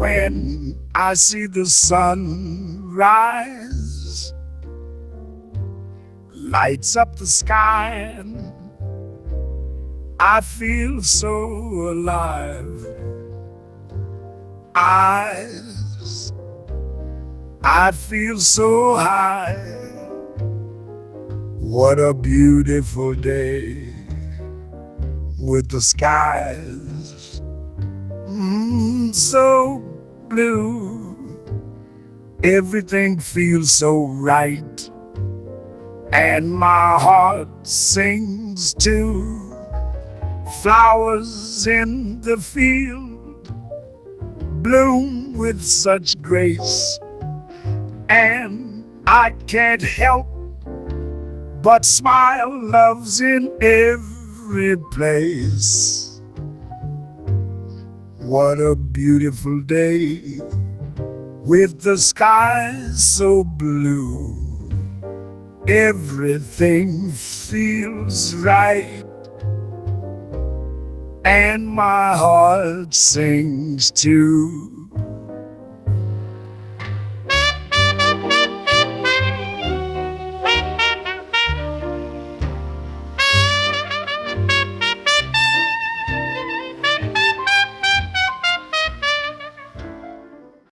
When I see the sun rise, lights up the sky, I feel so alive. I feel so high. What a beautiful day with the skies so blue. Everything feels so right, and my heart sings too. Flowers in the field bloom with such grace, and I can't help but smile. Love's in every place. What a beautiful day with the sky so blue. Everything feels right, and my heart sings too.